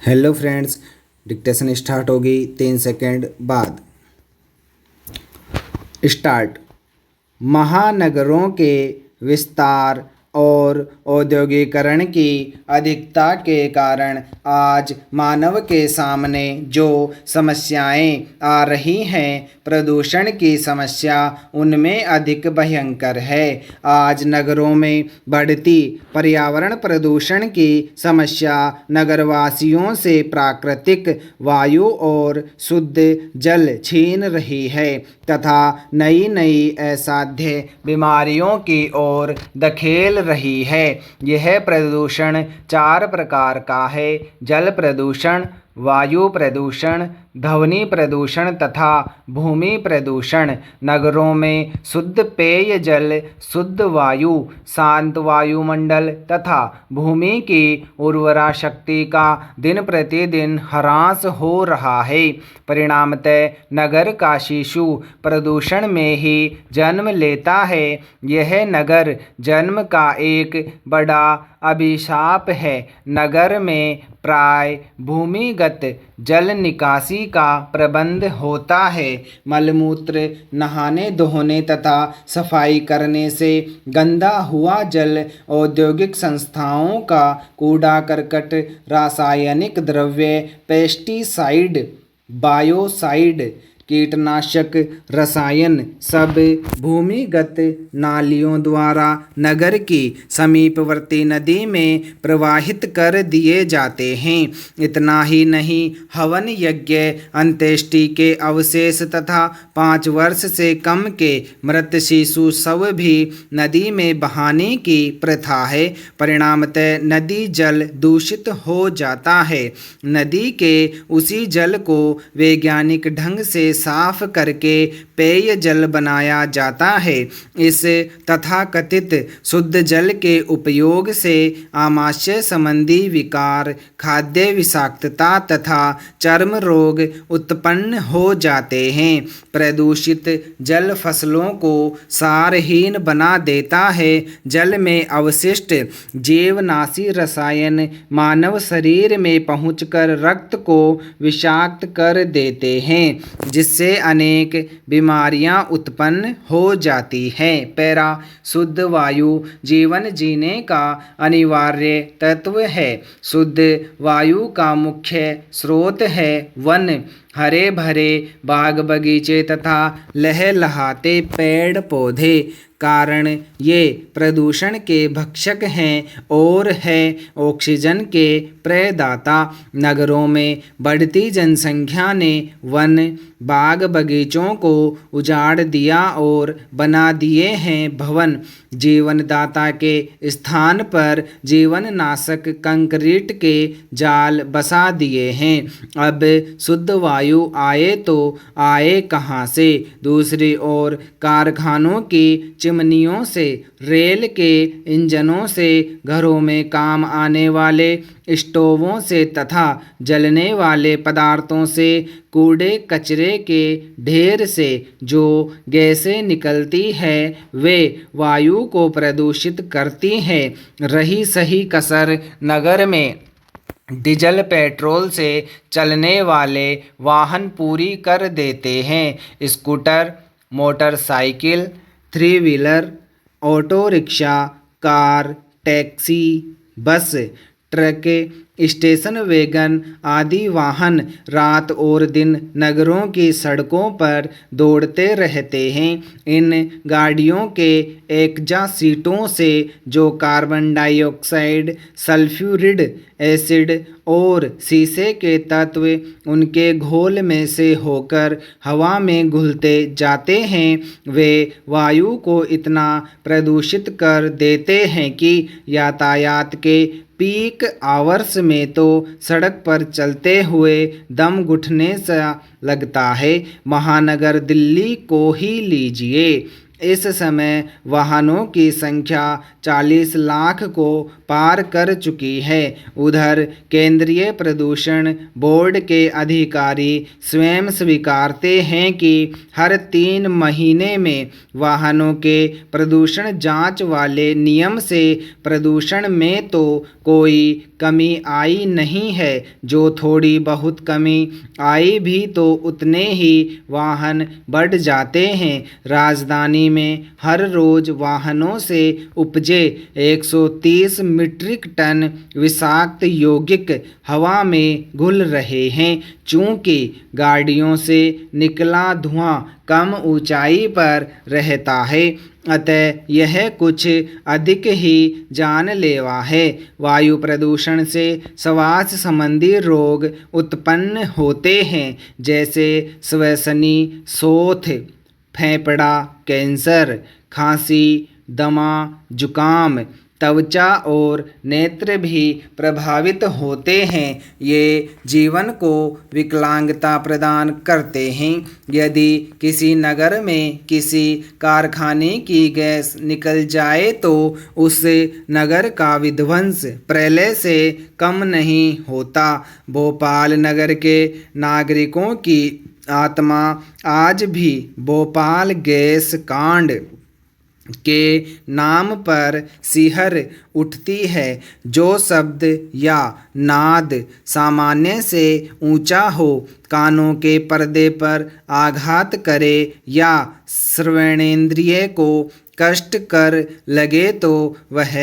Hello friends, dictation start होगी 3 second बाद। Start. महानगरों के विस्तार और औद्योगिकरण की अधिकता के कारण आज मानव के सामने जो समस्याएं आ रही हैं, प्रदूषण की समस्या उनमें अधिक भयंकर है। आज नगरों में बढ़ती पर्यावरण प्रदूषण की समस्या नगरवासियों से प्राकृतिक वायु और शुद्ध जल छीन रही है तथा नई नई असाध्य बीमारियों की ओर धकेल रही है। यह प्रदूषण 4 प्रकार का है: जल प्रदूषण, वायु प्रदूषण, ध्वनि प्रदूषण तथा भूमि प्रदूषण। नगरों में शुद्ध पेय जल, शुद्ध वायु, शांत वायुमंडल तथा भूमि की उर्वरा शक्ति का दिन प्रतिदिन ह्रास हो रहा है। परिणामतः नगर का शिशु प्रदूषण में ही जन्म लेता है। यह नगर जन्म का एक बड़ा अभिशाप है। नगर में प्राय भूमिगत जल निकासी का प्रबंध होता है। मलमूत्र, नहाने धोने तथा सफाई करने से गंदा हुआ जल, औद्योगिक संस्थाओं का कूड़ा करकट, रासायनिक द्रव्य, पेस्टिसाइड, बायोसाइड, कीटनाशक रसायन सब भूमिगत नालियों द्वारा नगर की समीपवर्ती नदी में प्रवाहित कर दिए जाते हैं। इतना ही नहीं, हवन यज्ञ, अंत्येष्टि के अवशेष तथा 5 वर्ष से कम के मृत शिशु शव भी नदी में बहाने की प्रथा है। परिणामतः नदी जल दूषित हो जाता है। नदी के उसी जल को वैज्ञानिक ढंग से साफ करके पेय जल बनाया जाता है। इस तथाकथित शुद्ध जल के उपयोग से आमाशय संबंधी विकार, खाद्य विषाक्तता तथा चर्म रोग उत्पन्न हो जाते हैं। प्रदूषित जल फसलों को सारहीन बना देता है। जल में अवशिष्ट जीवनाशी रसायन मानव शरीर में पहुंचकर रक्त को विषाक्त कर देते हैं, जिससे अनेक बीमारियां उत्पन्न हो जाती हैं। पैरा। शुद्ध वायु जीवन जीने का अनिवार्य तत्व है। शुद्ध वायु का मुख्य स्रोत है वन, हरे भरे बाग बगीचे तथा लहलहाते पेड़ पौधे। कारण ये प्रदूषण के भक्षक हैं और है ऑक्सीजन के प्रदाता। नगरों में बढ़ती जनसंख्या ने वन, बाग बगीचों को उजाड़ दिया और बना दिए हैं भवन। जीवनदाता के स्थान पर जीवन नाशक कंक्रीट के जाल बसा दिए हैं। अब शुद्ध वायु आए तो आए कहाँ से? दूसरी ओर कारखानों की चिमनियों से, रेल के इंजनों से, घरों में काम आने वाले स्टोवों से तथा जलने वाले पदार्थों से, कूड़े कचरे के ढेर से जो गैसें निकलती है वे वायु को प्रदूषित करती हैं। रही सही कसर नगर में डीजल पेट्रोल से चलने वाले वाहन पूरी कर देते हैं। Scooter, motorcycle, 3 wheeler, auto rickshaw, car, taxi, बस, ट्रक, स्टेशन वैगन आदि वाहन रात और दिन नगरों की सड़कों पर दौड़ते रहते हैं। इन गाड़ियों के एग्जॉस्टों से जो कार्बन डाइऑक्साइड, सल्फ्यूरिक एसिड और शीशे के तत्व उनके घोल में से होकर हवा में घुलते जाते हैं, वे वायु को इतना प्रदूषित कर देते हैं कि यातायात के पीक आवर्स में तो सड़क पर चलते हुए दम घुटने सा लगता है। महानगर दिल्ली को ही लीजिए। इस समय वाहनों की संख्या 40 लाख को पार कर चुकी है। उधर केंद्रीय प्रदूषण बोर्ड के अधिकारी स्वयं स्वीकारते हैं कि हर 3 महीने में वाहनों के प्रदूषण जांच वाले नियम से प्रदूषण में तो कोई कमी आई नहीं है। जो थोड़ी बहुत कमी आई भी तो उतने ही वाहन बढ़ जाते हैं। राजधानी में हर रोज वाहनों से उपजे 130 मीट्रिक टन विषाक्त यौगिक हवा में घुल रहे हैं। चूंकि गाड़ियों से निकला धुआं कम ऊंचाई पर रहता है, अतः यह कुछ अधिक ही जानलेवा है। वायु प्रदूषण से श्वास संबंधी रोग उत्पन्न होते हैं, जैसे श्वसनी शोथ, फेफड़ा कैंसर, खांसी, दमा, जुकाम। त्वचा और नेत्र भी प्रभावित होते हैं। ये जीवन को विकलांगता प्रदान करते हैं। यदि किसी नगर में किसी कारखाने की गैस निकल जाए तो उस नगर का विध्वंस प्रलय से कम नहीं होता। भोपाल नगर के नागरिकों की आत्मा आज भी भोपाल गैस कांड के नाम पर सिहर उठती है। जो शब्द या नाद सामान्य से ऊंचा हो, कानों के पर्दे पर आघात करे या श्रवणेंद्रिय को कष्ट कर लगे तो वह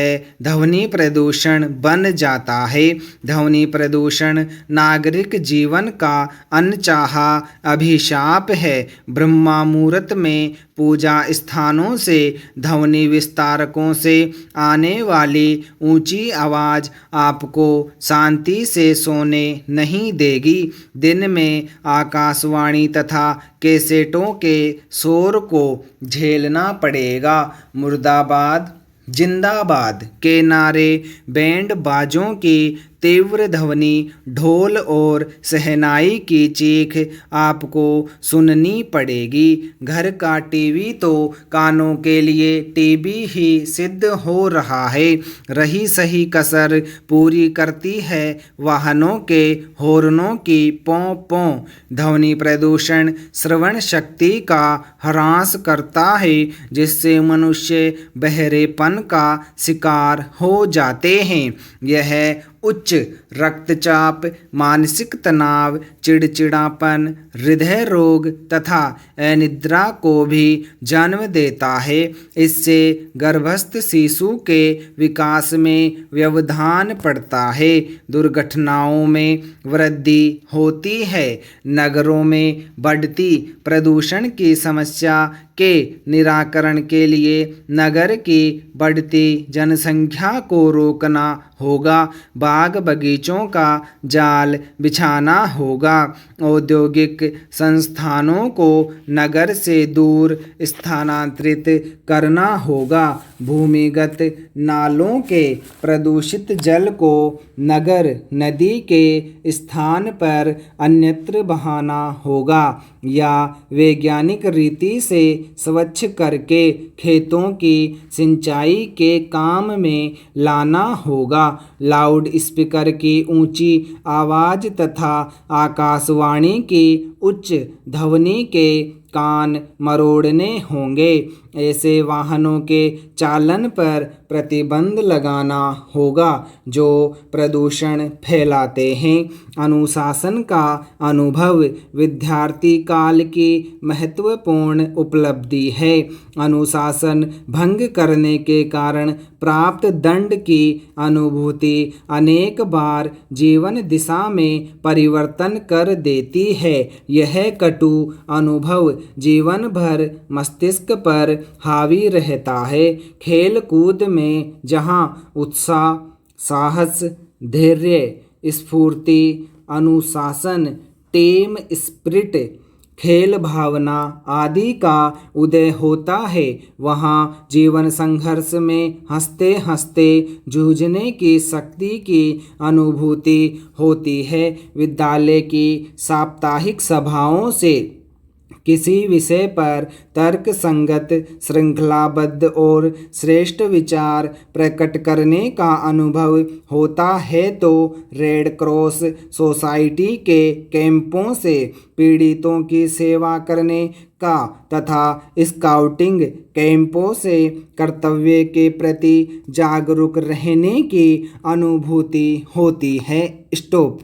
ध्वनि प्रदूषण बन जाता है। ध्वनि प्रदूषण नागरिक जीवन का अनचाहा अभिशाप है। ब्रह्मा मुहूर्त में पूजा स्थानों से ध्वनि विस्तारकों से आने वाली ऊंची आवाज़ आपको शांति से सोने नहीं देगी। दिन में आकाशवाणी तथा कैसेटों के शोर को झेलना पड़ेगा। मुर्दाबाद जिंदाबाद के नारे, बैंड बाजों की तीव्र ध्वनि, ढोल और शहनाई की चीख आपको सुननी पड़ेगी। घर का टीवी तो कानों के लिए टीवी ही सिद्ध हो रहा है। रही सही कसर पूरी करती है वाहनों के हॉर्नों की पों पों। ध्वनि प्रदूषण श्रवण शक्ति का ह्रास करता है, जिससे मनुष्य बहरेपन का शिकार हो जाते हैं। यह उच्च रक्तचाप, मानसिक तनाव, चिड़चिड़ापन, हृदय रोग तथा अनिद्रा को भी जन्म देता है। इससे गर्भस्थ शिशु के विकास में व्यवधान पड़ता है। दुर्घटनाओं में वृद्धि होती है। नगरों में बढ़ती प्रदूषण की समस्या के निराकरण के लिए नगर की बढ़ती जनसंख्या को रोकना होगा। बाग बगीचों का जाल बिछाना होगा। औद्योगिक संस्थानों को नगर से दूर स्थानांतरित करना होगा। भूमिगत नालों के प्रदूषित जल को नगर नदी के स्थान पर अन्यत्र बहाना होगा या वैज्ञानिक रीति से स्वच्छ करके खेतों की सिंचाई के काम में लाना होगा। लाउड स्पीकर की ऊंची आवाज़ तथा आकाशवाणी की उच्च ध्वनि के कान मरोड़ने होंगे। ऐसे वाहनों के चालन पर प्रतिबंध लगाना होगा जो प्रदूषण फैलाते हैं। अनुशासन का अनुभव विद्यार्थी काल की महत्वपूर्ण उपलब्धि है। अनुशासन भंग करने के कारण प्राप्त दंड की अनुभूति अनेक बार जीवन दिशा में परिवर्तन कर देती है। यह कटु अनुभव जीवन भर मस्तिष्क पर हावी रहता है। खेल कूद में जहाँ उत्साह, साहस, धैर्य, स्फूर्ति, अनुशासन, टीम स्पिरिट, खेल भावना आदि का उदय होता है, वहाँ जीवन संघर्ष में हंसते हंसते जूझने की शक्ति की अनुभूति होती है। विद्यालय की साप्ताहिक सभाओं से किसी विषय पर तर्क संगत, श्रृंखलाबद्ध और श्रेष्ठ विचार प्रकट करने का अनुभव होता है तो रेड क्रॉस सोसाइटी के कैंपों से पीड़ितों की सेवा करने का तथा स्काउटिंग कैंपों से कर्तव्य के प्रति जागरूक रहने की अनुभूति होती है। स्टॉप।